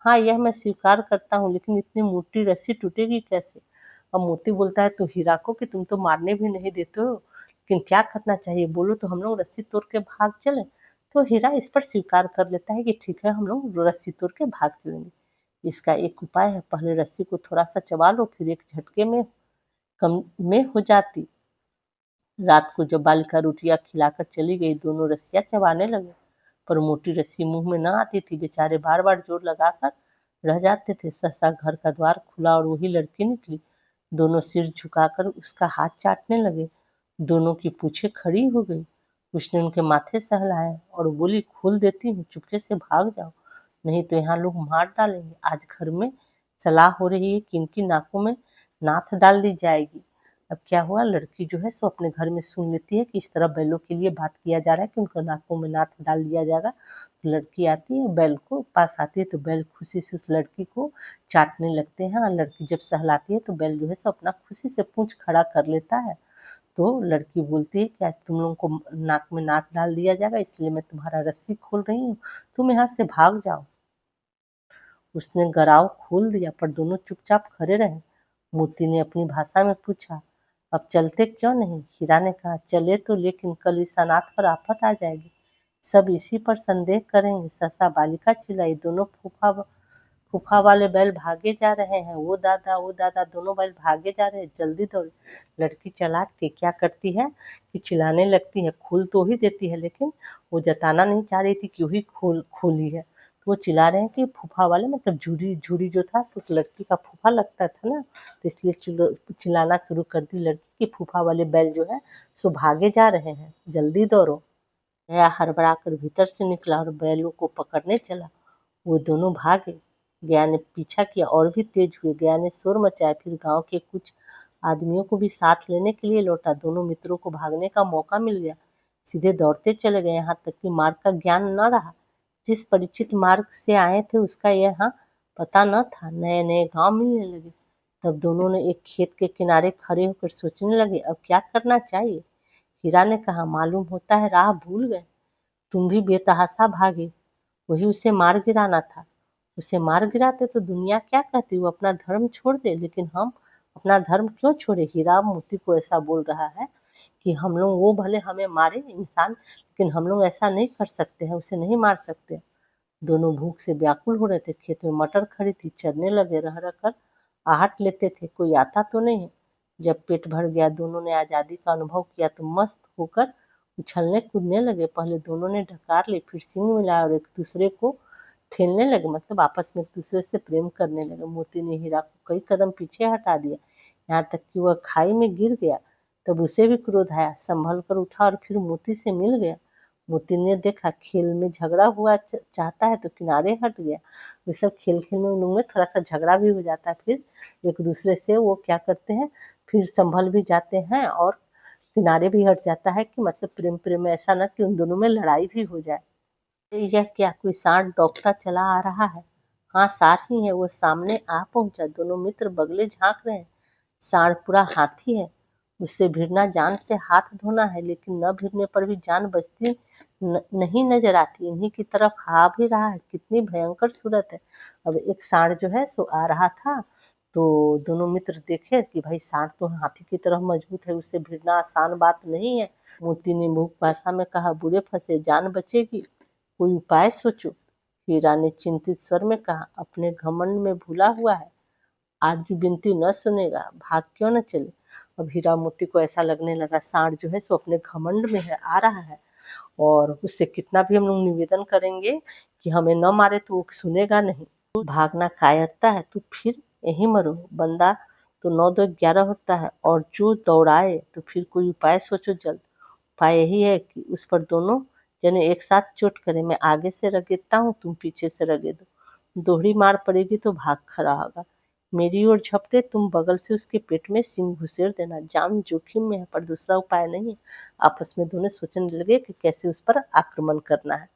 A: हाँ, यह मैं स्वीकार करता हूँ, लेकिन इतनी मोटी रस्सी टूटेगी कैसे? अब मोती बोलता है तो हीरा को कि तुम तो मारने भी नहीं देते हो, लेकिन क्या करना चाहिए बोलो, तो हम लोग रस्सी तोड़ के भाग चले। तो हीरा इस पर स्वीकार कर लेता है कि ठीक है, हम लोग रस्सी तोड़ के भाग चलेंगे। इसका एक उपाय है, पहले रस्सी को थोड़ा सा चबा लो, फिर एक झटके में कम में हो जाती। रात को जब बालिका रोटियां खिलाकर चली गई, दोनों रस्सियां चबाने लगे, पर मोटी रस्सी मुंह में न आती थी। बेचारे बार बार जोर लगाकर रह जाते थे। सहसा घर का द्वार खुला और वही लड़की निकली। दोनों सिर झुकाकर उसका हाथ चाटने लगे। दोनों की पूछें खड़ी हो गई। उसने उनके माथे सहलाए और बोली, खोल देती हूँ, चुपके से भाग जाओ, नहीं तो यहाँ लोग मार डालेंगे। आज घर में सलाह हो रही है कि इनकी नाकों में नाथ डाल दी जाएगी। अब क्या हुआ, लड़की जो है सो अपने घर में सुन लेती है कि इस तरह बैलों के लिए बात किया जा रहा है कि उनको नाकों में नाथ डाल दिया जाएगा। तो लड़की आती है, बैल को पास आती है, तो बैल खुशी से उस लड़की को चाटने लगते हैं। और लड़की जब सहलाती है तो बैल जो है सो अपना खुशी से पूंछ खड़ा कर लेता है। तो लड़की बोलती है कि आज तुम लोगों को नाक में नाथ डाल दिया जाएगा, इसलिए मैं तुम्हारा रस्सी खोल रही हूँ, तुम यहाँ से भाग जाओ। उसने गराव खोल दिया, पर दोनों चुपचाप खड़े रहे। मोती ने अपनी भाषा में पूछा, अब चलते क्यों नहीं? हीरा ने कहा, चले तो, लेकिन कल इस अनाथ पर आफत आ जाएगी, सब इसी पर संदेह करेंगे। सहसा बालिका चिल्लाई, दोनों फूफा वाले बैल भागे जा रहे हैं, वो दादा, दोनों बैल भागे जा रहे हैं, जल्दी दौड़े। लड़की चालाक थी, क्या करती है कि चिल्लाने लगती है, खोल तो ही देती है, लेकिन वो जताना नहीं चाह रही थी कि वही खोली है। तो वो चिल्ला रहे हैं कि फूफा वाले, मतलब झूरी जो था उस लड़की का फूफा लगता था ना, तो इसलिए चिल्लाना शुरू कर दी लड़की कि फूफा वाले बैल जो है सो भागे जा रहे हैं, जल्दी दौड़ो। गया हड़बड़ा कर भीतर से निकला और बैलों को पकड़ने चला। वो दोनों भागे। गया ने पीछा किया और भी तेज हुए। गया ने शोर मचाया, फिर गांव के कुछ आदमियों को भी साथ लेने के लिए लौटा। दोनों मित्रों को भागने का मौका मिल गया, सीधे दौड़ते चले गए, यहाँ तक कि मार्ग का ज्ञान न रहा। जिस परिचित मार्ग से आए थे उसका यहाँ पता न था। नए नए गांव मिलने लगे। तब दोनों ने एक खेत के किनारे खड़े होकर सोचने लगे, अब क्या करना चाहिए। हीरा ने कहा, मालूम होता है राह भूल गए, तुम भी बेतहाशा भागे, वही उसे मार गिराना था। उसे मार गिराते तो दुनिया क्या कहती, वो अपना धर्म छोड़ दे, लेकिन हम अपना धर्म क्यों छोड़े। हीरा मोती को ऐसा बोल रहा है कि हम लोग, वो भले हमें मारे इंसान, लेकिन हम लोग ऐसा नहीं कर सकते हैं, उसे नहीं मार सकते। दोनों भूख से व्याकुल हो रहे थे। खेत में मटर खड़ी थी, चरने लगे, रह रह कर आहट लेते थे, कोई आता तो नहीं। जब पेट भर गया, दोनों ने आजादी का अनुभव किया तो मस्त होकर उछलने कूदने लगे। पहले दोनों ने ढकार ली, फिर सींग मिलाया और एक दूसरे को ठेलने लगे, मतलब आपस में एक दूसरे से प्रेम करने लगे। मोती ने हीरा को कई कदम पीछे हटा दिया, यहाँ तक कि वह खाई में गिर गया। तब उसे भी क्रोध आया, संभल कर उठा और फिर मोती से मिल गया। मोती ने देखा खेल में झगड़ा हुआ चाहता है तो किनारे हट गया। वे सब खेल खेल में उन लोगों में थोड़ा सा झगड़ा भी हो जाता है, फिर एक दूसरे से वो क्या करते हैं, फिर संभल भी जाते हैं और किनारे भी हट जाता है, कि मतलब प्रेम प्रेम में ऐसा ना कि उन दोनों में लड़ाई भी हो जाए। यह क्या, कोई सांड डॉकता चला आ रहा है? हाँ, सांड ही है। वो सामने आ पहुंचा। दोनों मित्र बगले झांक रहे हैं। सांड पूरा हाथी है, उससे भिड़ना जान से हाथ धोना है, लेकिन न भिड़ने पर भी जान बचती नहीं नजर आती। इन्हीं की तरफ आ भी रहा है, कितनी भयंकर सूरत है। अब एक सांड जो है सो आ रहा था, तो दोनों मित्र देखे कि भाई सांड तो हाथी की तरह मजबूत है, उससे भिड़ना आसान बात नहीं है। मोती ने मूक भाषा में कहा, बुरे फंसे, जान बचेगी, कोई उपाय सोचो। हीरा ने चिंतित स्वर में कहा, अपने घमंड में भूला हुआ है, आज भी विनती न सुनेगा, भाग क्यों न चले। अब हीरा मोती को ऐसा लगने लगा सांड जो है सो अपने घमंड में है, आ रहा है, और उससे कितना भी हम लोग निवेदन करेंगे कि हमें न मारे तो वो सुनेगा नहीं। तो भागना कायरता है, तो फिर यहीं मरो। बंदा तो 9 2 11 होता है, और जो दौड़ाए तो फिर कोई उपाय सोचो जल्द। उपाय यही है कि उस पर दोनों जने एक साथ चोट करें, मैं आगे से रगेदता हूँ, तुम पीछे से रगेदो। दोहरी मार पड़ेगी तो भाग खड़ा होगा। मेरी ओर झपटे, तुम बगल से उसके पेट में सिंग घुसेड़ देना। जान जोखिम में है, पर दूसरा उपाय नहीं है। आपस में दोनों सोचने लगे कि कैसे उस पर आक्रमण करना है।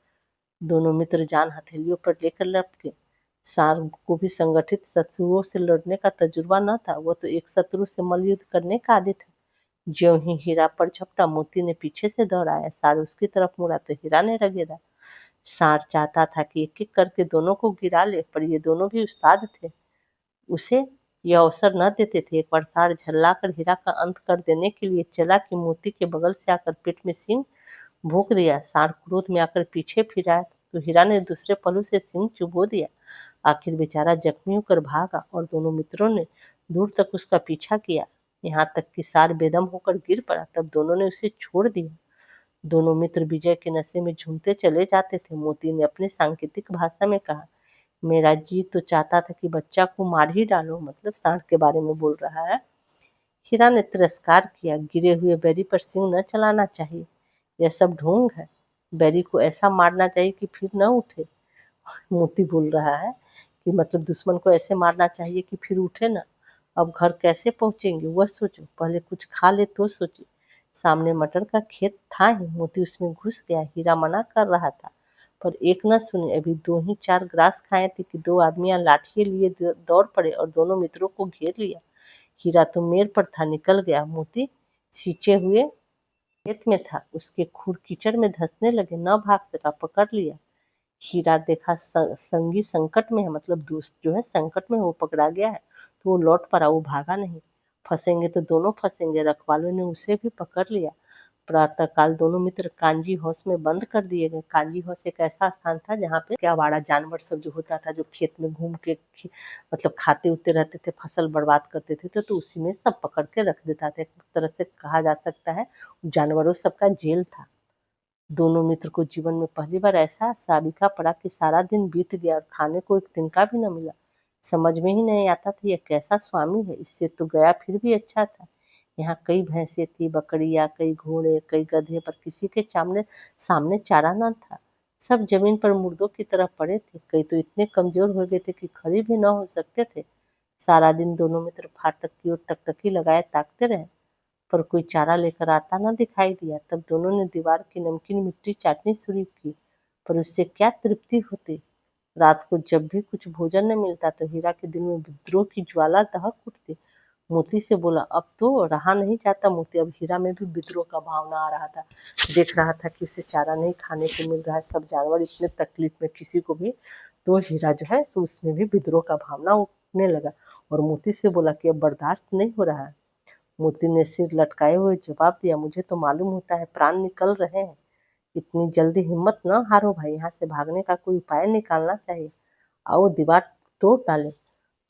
A: दोनों मित्र जान हथेलियों पर लेकर लपके। सांड को भी संगठित शत्रुओं से लड़ने का तजुर्बा न था, वो तो एक शत्रु से मल्लयुद्ध करने का आदी था। ज्यों ही हीरा पर झपटा, मोती ने पीछे से दौड़ाया। सांड उसकी तरफ मुड़ा तो हीरा ने रगेदा। सांड चाहता था कि एक एक करके दोनों को गिरा ले, पर ये दोनों भी उस्ताद थे, उसे यह अवसर न देते थे। एक बार सांड झल्लाकर हीरा का अंत कर देने के लिए चला कि मोती के बगल से आकर पेट में सींग भोंक दिया। सांड क्रोध में आकर पीछे फिरा तो हीरा ने दूसरे पहलू से सींग चुभो दिया। आखिर बेचारा जख्मी होकर भागा और दोनों मित्रों ने दूर तक उसका पीछा किया, यहाँ तक कि सांड बेदम होकर गिर पड़ा। तब दोनों ने उसे छोड़ दिया। दोनों मित्र विजय के नशे में झूमते चले जाते थे। मोती ने अपनी सांकेतिक भाषा में कहा, मेरा जी तो चाहता था कि बच्चा को मार ही डालो, मतलब सांड के बारे में बोल रहा है। हीरा ने तिरस्कार किया, गिरे हुए बैरी पर सिंह न चलाना चाहिए, यह सब ढोंग है। बैरी को ऐसा मारना चाहिए कि फिर न उठे। मोती बोल रहा है कि मतलब दुश्मन को ऐसे मारना चाहिए कि फिर उठे ना। अब घर कैसे पहुंचेंगे वह सोचो, पहले कुछ खा ले तो सोचे। सामने मटर का खेत था ही, मोती उसमें घुस गया। हीरा मना कर रहा था पर एक न सुने। अभी 2 ही 4 ग्रास खाए थे कि 2 आदमियां लाठी लिए दौड़ पड़े और दोनों मित्रों को घेर लिया। हीरा तो मेड़ पर था, निकल गया। मोती सींचे हुए खेत में था, उसके खुर कीचड़ में धंसने लगे, न भाग सका, पकड़ लिया। हीरा देखा संगी संकट में है, मतलब दोस्त जो है संकट में, वो पकड़ा गया है तो वो लौट पड़ा, वो भागा नहीं। फंसेंगे तो दोनों फंसेंगे। रखवालों ने उसे भी पकड़ लिया। प्रातःकाल दोनों मित्र कांजी हाउस में बंद कर दिए गए। कांजी हाउस एक ऐसा स्थान था जहाँ पे क्या आवारा जानवर सब जो होता था, जो खेत में घूम के मतलब खाते उते रहते थे, फसल बर्बाद करते थे, तो उसी में सब पकड़ के रख देता था। एक तरह से कहा जा सकता है जानवरों सबका जेल था। दोनों मित्र को जीवन में पहली बार ऐसा साबिका पड़ा कि सारा दिन बीत गया और खाने को एक तिनका भी न मिला। समझ में ही नहीं आता था यह कैसा स्वामी है, इससे तो गया फिर भी अच्छा था। यहाँ कई भैंसें थी, बकरियां, कई घोड़े, कई गधे, पर किसी के सामने चारा न था। सब जमीन पर मुर्दों की तरह पड़े थे। कई तो इतने कमजोर हो गए थे कि खड़े भी न हो सकते थे। सारा दिन दोनों मित्र फाटक की ओर टकटकी लगाए ताकते रहे, पर कोई चारा लेकर आता न दिखाई दिया। तब दोनों ने दीवार की नमकीन मिट्टी चाटनी शुरू की, पर उससे क्या तृप्ति होती। रात को जब भी कुछ भोजन न मिलता तो हीरा के दिल में विद्रोह की ज्वाला दहक उठती। मोती से बोला, अब तो रहा नहीं जाता। मोती अब हीरा में भी विद्रोह का भावना आ रहा था। देख रहा था कि उसे चारा नहीं खाने को मिल रहा है, सब जानवर इतने तकलीफ में किसी को भी, तो हीरा जो है सो उसमें भी विद्रोह का भावना उठने लगा और मोती से बोला कि अब बर्दाश्त नहीं हो रहा है। मोती ने सिर लटकाए हुए जवाब दिया, मुझे तो मालूम होता है प्राण निकल रहे हैं, इतनी जल्दी हिम्मत न हारो भाई, यहाँ से भागने का कोई उपाय निकालना चाहिए। आओ दीवार तोड़ डाले,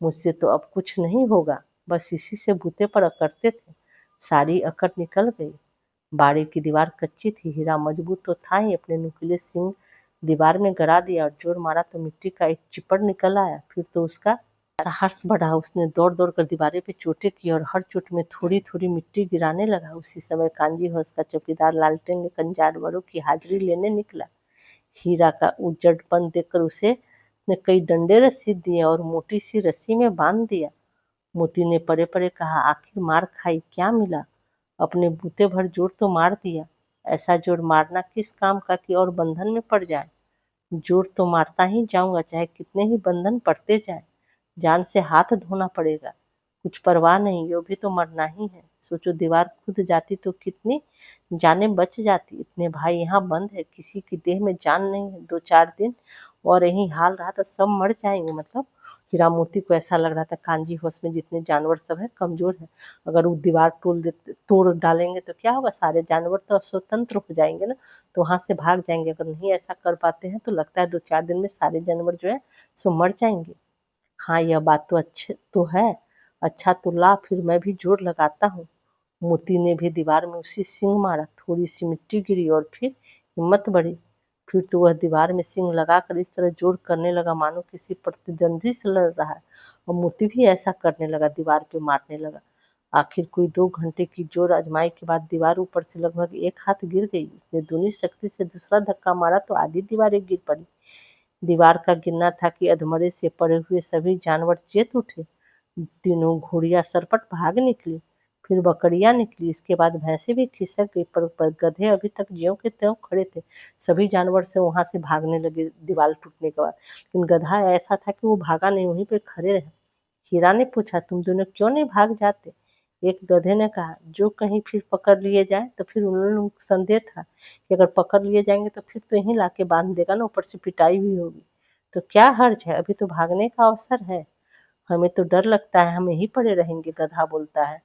A: मुझसे तो अब कुछ नहीं होगा। बस इसी से बूते पर अकड़ते थे, सारी अकड़ निकल गई। बाड़ी की दीवार कच्ची थी, हीरा मजबूत तो था ही, अपने नुकीले सींग दीवार में गड़ा दिया और जोर मारा तो मिट्टी का एक चिपड़ निकल आया। फिर तो उसका साहस बढ़ा, उसने दौड़ दौड़ कर दीवारें पे चोटें की और हर चोट में थोड़ी थोड़ी मिट्टी गिराने लगा। उसी समय कांजी हाउस का चौकीदार लालटेन लेकर जानवरों की हाजिरी लेने निकला। हीरा का उजड़पन देखकर उसे ने कई डंडे रस्सी दिए और मोटी सी रस्सी में बांध दिया। मोती ने पड़े पड़े कहा, आखिर मार खाई, क्या मिला? अपने बूते भर जोर तो मार दिया, ऐसा जोर मारना किस काम का कि और बंधन में पड़ जाए। जोर तो मारता ही जाऊंगा, चाहे कितने ही बंधन पड़ते जाए, जान से हाथ धोना पड़ेगा। कुछ परवाह नहीं, यो भी तो मरना ही है। सोचो दीवार खुद जाती तो कितनी जानें बच जाती। इतने भाई यहाँ बंद है, किसी की देह में जान नहीं है। 2-4 दिन और यही हाल रहा तो सब मर जाएंगे। मतलब हीरा मोती को ऐसा लग रहा था कांजी हाउस में जितने जानवर सब है कमजोर है, अगर वो दीवार तोड़ डालेंगे तो क्या होगा, सारे जानवर तो स्वतंत्र हो जाएंगे ना, तो वहां से भाग जाएंगे। अगर नहीं ऐसा कर पाते हैं तो लगता है 2-4 दिन में सारे जानवर जो है सो मर जाएंगे। हाँ यह बात तो अच्छे तो है, अच्छा तो ला फिर मैं भी जोर लगाता हूँ। मोती ने भी दीवार में उसी सींग मारा, थोड़ी सी मिट्टी गिरी और फिर हिम्मत बढ़ी। फिर तो वह दीवार में सींग लगाकर इस तरह जोर करने लगा मानो किसी प्रतिद्वंदी से लड़ रहा है, और मोती भी ऐसा करने लगा, दीवार पे मारने लगा। आखिर कोई 2 घंटे की जोर आजमाई के बाद दीवार ऊपर से लगभग 1 हाथ गिर गई। उसने दूनी शक्ति से दूसरा धक्का मारा तो आधी दीवारें गिर पड़ी। दीवार का गिरना था कि अधमरे से पड़े हुए सभी जानवर चेत उठे। तीनों घोड़ियां सरपट भाग निकली, फिर बकरियां निकली, इसके बाद भैंसें भी खिसक गई, पर गधे अभी तक ज्यों के त्यों खड़े थे। सभी जानवर से वहां से भागने लगे दीवार टूटने के बाद, लेकिन गधा ऐसा था कि वो भागा नहीं, वहीं पे खड़े रहे। हीरा ने पूछा, तुम दोनों क्यों नहीं भाग जाते? एक गधे ने कहा, जो कहीं फिर पकड़ लिए जाए। तो फिर उन लोगों को संदेह था कि अगर पकड़ लिए जाएंगे तो फिर तो यहीं लाके बांध देगा ना, ऊपर से पिटाई भी होगी, तो क्या हर्ज है, अभी तो भागने का अवसर है, हमें तो डर लगता है, हम यहीं पड़े रहेंगे, गधा बोलता है।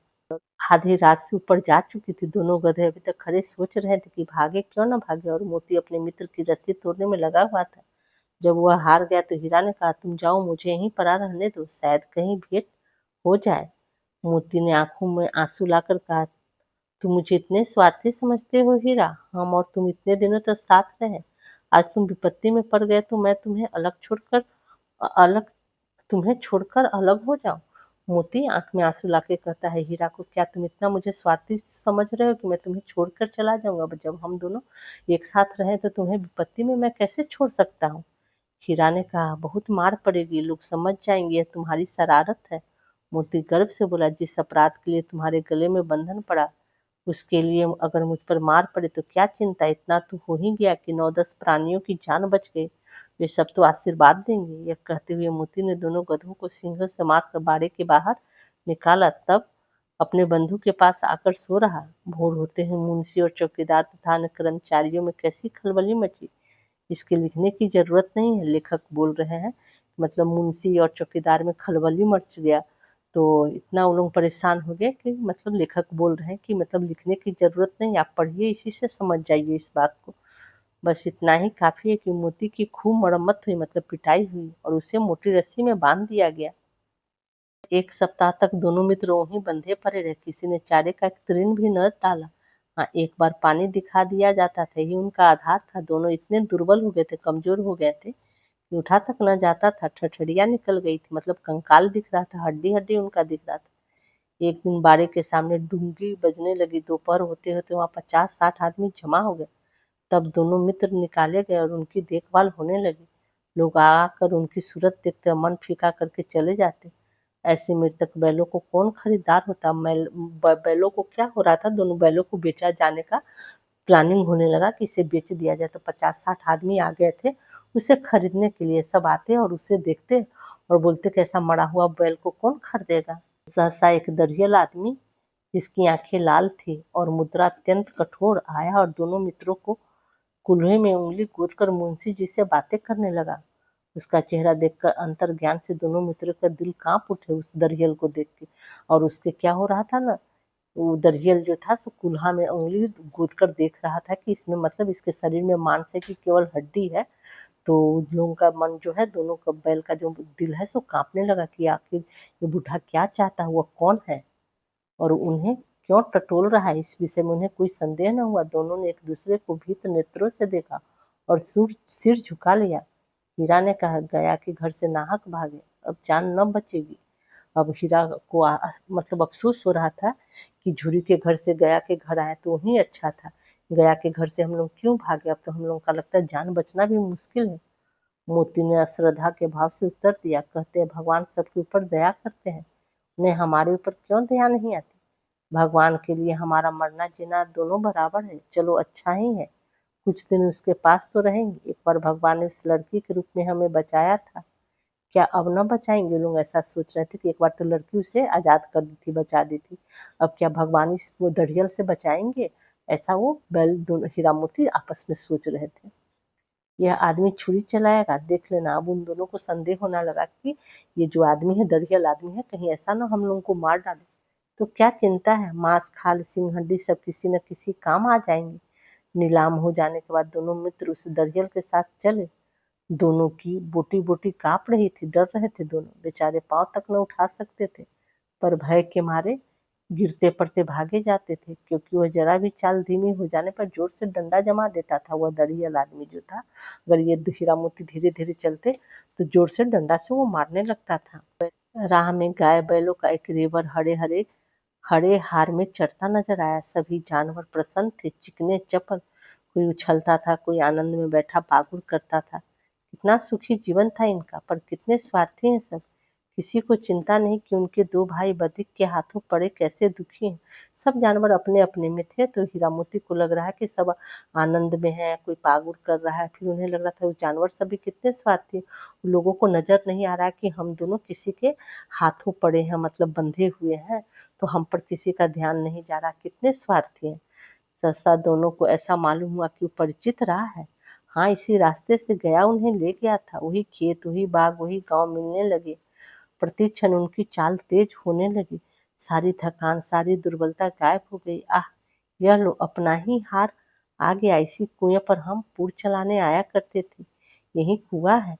A: आधी रात से ऊपर जा चुकी थी, दोनों गधे अभी तक खड़े सोच रहे थे कि भागे क्यों ना भागे, और मोती अपने मित्र की रस्सी तोड़ने में लगा हुआ था। जब वह हार गया तो हीरा ने कहा, तुम जाओ, मुझे यहीं पड़ा रहने दो, शायद कहीं भेंट हो जाए। मोती ने आंखों में आंसू लाकर कहा, तुम मुझे इतने स्वार्थी समझते हो हीरा, हम और तुम इतने दिनों तक साथ रहे, आज तुम विपत्ति में पड़ गए तो मैं अलग तुम्हें छोड़कर अलग हो जाऊं। मोती आंख में आंसू लाके कहता है हीरा को, क्या तुम इतना मुझे स्वार्थी समझ रहे हो कि मैं तुम्हें छोड़कर चला जाऊंगा, जब हम दोनों एक साथ रहे तो तुम्हें विपत्ति में मैं कैसे छोड़ सकता हूँ। हीरा ने कहा, बहुत मार पड़ेगी, लोग समझ जाएंगे यह तुम्हारी शरारत है। मोती गर्व से बोला, जिस अपराध के लिए तुम्हारे गले में बंधन पड़ा, उसके लिए अगर मुझ पर मार पड़े तो क्या चिंता, इतना तो हो ही गया कि 9-10 प्राणियों की जान बच गई, वे सब तो आशीर्वाद देंगे। यह कहते हुए मोती ने दोनों गधों को सींगों से मारकर बाड़े के बाहर निकाला, तब अपने बंधु के पास आकर सो रहा। भोर होते ही मुंशी और चौकीदार तथा अन्य कर्मचारियों में कैसी खलबली मची, इसके लिखने की जरूरत नहीं है। लेखक बोल रहे हैं मतलब मुंशी और चौकीदार में खलबली मच गया, तो इतना वो लोग परेशान हो गए कि मतलब लेखक बोल रहे हैं कि मतलब लिखने की जरूरत नहीं, आप पढ़िए, इसी से समझ जाइए इस बात को। बस इतना ही काफी है कि मोती की खूब मरम्मत हुई, मतलब पिटाई हुई, और उसे मोटी रस्सी में बांध दिया गया। एक सप्ताह तक दोनों मित्र वहीं बंधे पड़े रहे, किसी ने चारे का एक तृण भी न डाला। हाँ, एक बार पानी दिखा दिया जाता था, यही उनका आधार था। दोनों इतने दुर्बल हो गए थे, कमजोर हो गए थे कि उठा तक न जाता था, ठठरिया निकल गई थी, मतलब कंकाल दिख रहा था, हड्डी हड्डी उनका दिख रहा था। एक दिन बाड़े के सामने डूंगी बजने लगी, दोपहर होते होते वहां 50-60 आदमी जमा हो गए। तब दोनों मित्र निकाले गए और उनकी देखभाल होने लगी। लोग आकर उनकी सूरत देखते और मन फीका करके चले जाते। ऐसे मृतक बैलों को कौन खरीदार होता, बैलों को क्या हो रहा था, दोनों बैलों को बेचा जाने का प्लानिंग होने लगा कि इसे बेच दिया जाए। तो 50-60 आदमी आ गए थे उसे खरीदने के लिए। सब आते और उसे देखते और बोलते कि ऐसा मरा हुआ बैल को कौन खरीदेगा। सहसा एक दरियल आदमी, जिसकी आंखें लाल थी और मुद्रा अत्यंत कठोर, आया और दोनों मित्रों को कुल्हे में उंगली गूंथकर मुंशी जी से बातें करने लगा। उसका चेहरा देखकर अंतर्ज्ञान से दोनों मित्रों का दिल कांप उठे उस दरियल को देख के। और उसके क्या हो रहा था ना, वो दरियल जो था सो कुल्हा में उंगली गूंथ कर देख रहा था कि इसमें मतलब इसके शरीर में मांस है कि केवल हड्डी है। तो उन लोगों का मन जो है, दोनों का बैल का जो दिल है सो कांपने लगा कि आखिर ये बूढ़ा क्या चाहता है, वह कौन है और उन्हें क्यों टटोल रहा है। इस विषय में उन्हें कोई संदेह न हुआ। दोनों ने एक दूसरे को भीत नेत्रों से देखा और सिर झुका लिया। हीरा ने कहा, गया के घर से नाहक भागे, अब जान न बचेगी। अब हीरा को मतलब अफसोस हो रहा था कि झूरी के घर से गया के घर आए तो वही अच्छा था, गया के घर से हम लोग क्यों भागे, अब तो हम लोगों का लगता है जान बचना भी मुश्किल है। मोती ने अश्रद्धा के भाव से उत्तर दिया, कहते हैं भगवान सबके ऊपर दया करते हैं, उन्हें हमारे ऊपर क्यों दया नहीं आती। भगवान के लिए हमारा मरना जीना दोनों बराबर है, चलो अच्छा ही है, कुछ दिन उसके पास तो रहेंगे। एक बार भगवान ने उस लड़की के रूप में हमें बचाया था, क्या अब न बचाएंगे। लोग ऐसा सोच रहे थे कि एक बार तो लड़की उसे आजाद कर दी थी, बचा दी थी, अब क्या भगवान इस वो दरियल से बचाएंगे, ऐसा वो बैल दोनों हीरा मोती आपस में सोच रहे थे। यह आदमी छुरी चलाएगा, देख लेना। अब उन दोनों को संदेह होने लगा कि ये जो आदमी है दरियल आदमी है, कहीं ऐसा ना हम लोगों को मार डाले। तो क्या चिंता है, मांस खाल सिंग हड्डी सब किसी न किसी काम आ जाएंगे। नीलाम हो जाने के बाद दोनों मित्र उस दरियल के साथ चले। दोनों की बोटी बोटी कांप रही थी, डर रहे थे दोनों, बेचारे पांव तक न उठा सकते थे, पर भय के मारे गिरते पड़ते भागे जाते थे, क्योंकि वह जरा भी चाल धीमी हो जाने पर जोर से डंडा जमा देता था। वह दरियल आदमी जो था, अगर ये हीरा मोती धीरे धीरे चलते तो जोर से डंडा से वो मारने लगता था। राह में गाय बैलों का एक रेवड़ हरे हरे हरे हार में चढ़ता नजर आया। सभी जानवर प्रसन्न थे, चिकने चपल, कोई उछलता था, कोई आनंद में बैठा बागुर करता था। कितना सुखी जीवन था इनका, पर कितने स्वार्थी हैं सब, किसी को चिंता नहीं कि उनके 2 भाई बधिक के हाथों पड़े कैसे दुखी हैं। सब जानवर अपने अपने में थे, तो हीरा मोती को लग रहा है कि सब आनंद में है, कोई पागुर कर रहा है। फिर उन्हें लग रहा था वो जानवर सभी कितने स्वार्थी, लोगों को नजर नहीं आ रहा कि हम दोनों किसी के हाथों पड़े हैं, मतलब बंधे हुए हैं, तो हम पर किसी का ध्यान नहीं जा रहा, कितने स्वार्थी हैं। सहसा दोनों को ऐसा मालूम हुआ कि वो परिचित रहा है। हाँ, इसी रास्ते से गया उन्हें ले गया था। वही खेत, वही बाग, वही गांव मिलने लगे। प्रति क्षण उनकी चाल तेज होने लगी। सारी थकान, सारी दुर्बलता गायब हो गई। आह, यह लो अपना ही हार आ गया। इसी कुएं पर हम पूर चलाने आया करते थे। यही कुआं है।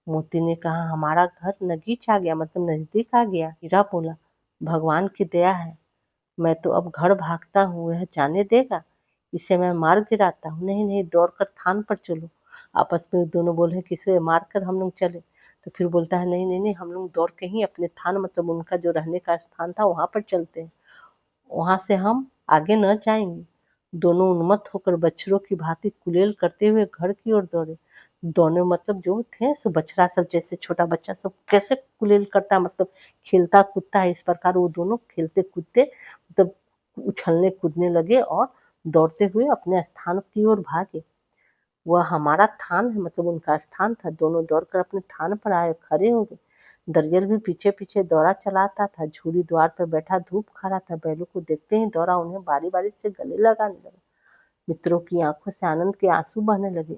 A: मोती ने कहा, हमारा घर नगीच आ गया, मतलब नजदीक आ गया। हीरा बोला, भगवान की दया है, मैं तो अब घर भागता हूँ, वह जाने देगा? इसे मैं मार गिराता हूँ। नहीं नहीं, दौड़कर थान पर चलो। आपस में दोनों बोले कि इसे मार कर हम लोग चले। तो फिर बोलता है, नहीं नहीं नहीं, हम लोग दौड़ के ही अपने थान, मतलब उनका जो रहने का स्थान था, वहां पर चलते हैं। वहां से हम आगे न जाएंगे। दोनों उन्मत्त होकर बछड़ों की भांति कुलेल करते हुए घर की ओर दौड़े। दोनों मतलब जो थे सो बछड़ा सब, जैसे छोटा बच्चा सब कैसे कुलेल करता है, मतलब खेलता कूदता है, इस प्रकार वो दोनों खेलते कूदते मतलब उछलने कूदने लगे और दौड़ते हुए अपने स्थान की ओर भागे। वह हमारा थान है, मतलब उनका स्थान था। दोनों दौड़कर अपने थान पर आए, खड़े हो गए। दरियल भी पीछे पीछे दौरा चलाता था। झूरी द्वार पर बैठा धूप खा रहा था। बैलों को देखते ही दौरा उन्हें बारी बारी से गले लगाने लगा। मित्रों की आंखों से आनंद के आंसू बहने लगे।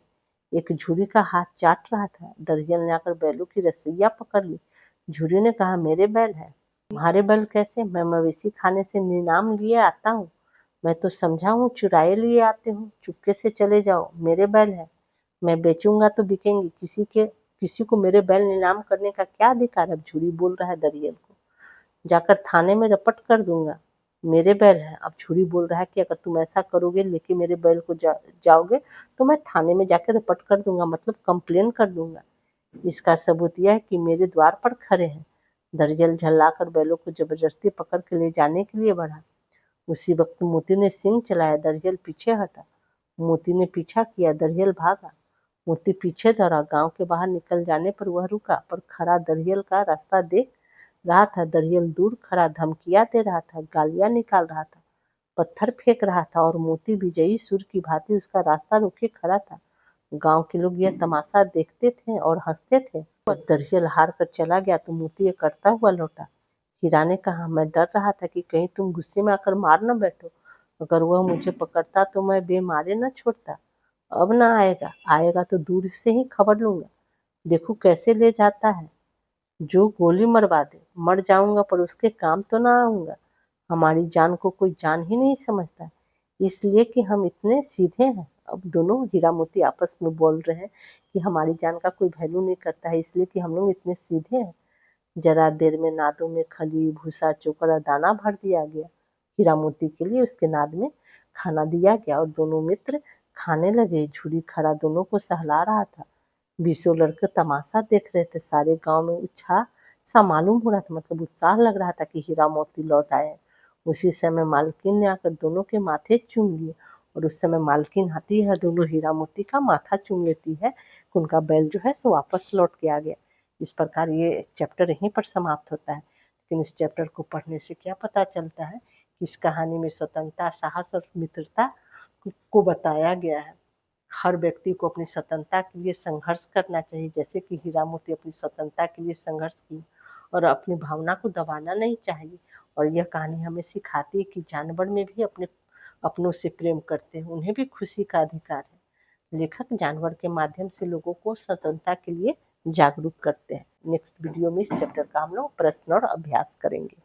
A: एक झूरी का हाथ चाट रहा था। दरियल ने आकर बैलों की रस्सियां पकड़ ली। झूरी ने कहा, मेरे बैल है। तुम्हारे बैल कैसे? मैं मवेशी खाने से निनाम लिए आता हूँ। मैं तो समझा हूँ चुराए लिए आते हूँ। चुपके से चले जाओ, मेरे बैल है। मैं बेचूंगा तो बिकेंगे, किसी को मेरे बैल नीलाम करने का क्या अधिकार है? अब झूरी बोल रहा है दरियल को। जाकर थाने में रपट कर दूंगा, मेरे बैल है। अब झूरी बोल रहा है कि अगर तुम ऐसा करोगे, लेके मेरे बैल को जाओगे, तो मैं थाने में जाकर रपट कर दूंगा, मतलब कंप्लेन कर दूंगा। इसका सबूत यह है कि मेरे द्वार पर खड़े हैं। दरियल झल्लाकर बैलों को जबरदस्ती पकड़ के ले जाने के लिए बढ़ा। उसी वक्त मोती ने सींग चलाया। दरियल पीछे हटा। मोती ने पीछा किया। दरियल भागा। मोती पीछे दौड़ा। गांव के बाहर निकल जाने पर वह रुका, पर खरा दरियल का रास्ता देख रहा था। दरियल दूर खड़ा धमकियां दे रहा था, गालियां निकाल रहा था, पत्थर फेंक रहा था, और मोती विजयी सुर की भांति उसका रास्ता रोके खड़ा था। गांव के लोग यह तमाशा देखते थे और हंसते थे। और दरियल हार कर चला गया तो मोती ये करता हुआ लौटा। हीरा ने कहा, मैं डर रहा था कि कहीं तुम गुस्से में आकर मार न बैठो। अगर वह मुझे पकड़ता तो मैं बेमारे न छोड़ता। अब ना आएगा, आएगा तो दूर से ही खबर लूंगा। देखो कैसे ले जाता है। जो गोली मरवा दे, मर जाऊंगा पर उसके काम तो ना आऊंगा। हमारी जान को कोई जान ही नहीं समझता, इसलिए कि हम इतने सीधे हैं। अब दोनों हीरा मोती आपस में बोल रहे हैं कि हमारी जान का कोई वैल्यू नहीं करता है, इसलिए कि हम लोग इतने सीधे हैं। जरा देर में नादों में खली, भूसा, चोकर और दाना भर दिया गया। हीरा मोती के लिए उसके नाद में खाना दिया गया और दोनों मित्र खाने लगे। झूरी खड़ा दोनों को सहला रहा था। बीसों लड़के तमाशा देख रहे थे। सारे गांव में उत्साह सा मालूम हो रहा था, मतलब उत्साह लग रहा था कि हीरा मोती लौट आए। उसी समय मालकिन ने आकर दोनों के माथे चूम लिए। और उस समय मालकिन आती है, दोनों हीरा मोती का माथा चूम लेती है कि उनका बैल जो है सो वापस लौट के आ गया। इस प्रकार ये चैप्टर यहीं पर समाप्त होता है। लेकिन इस चैप्टर को पढ़ने से क्या पता चलता है कि इस कहानी में स्वतंत्रता, साहस और मित्रता को बताया गया है। हर व्यक्ति को अपनी स्वतंत्रता के लिए संघर्ष करना चाहिए, जैसे कि हीरा मोती अपनी स्वतंत्रता के लिए संघर्ष की, और अपनी भावना को दबाना नहीं चाहिए। और यह कहानी हमें सिखाती है कि जानवर में भी अपनों से प्रेम करते हैं, उन्हें भी खुशी का अधिकार है। लेखक जानवर के माध्यम से लोगों को स्वतंत्रता के लिए जागरूक करते हैं। नेक्स्ट वीडियो में इस चैप्टर का हम लोग प्रश्न और अभ्यास करेंगे।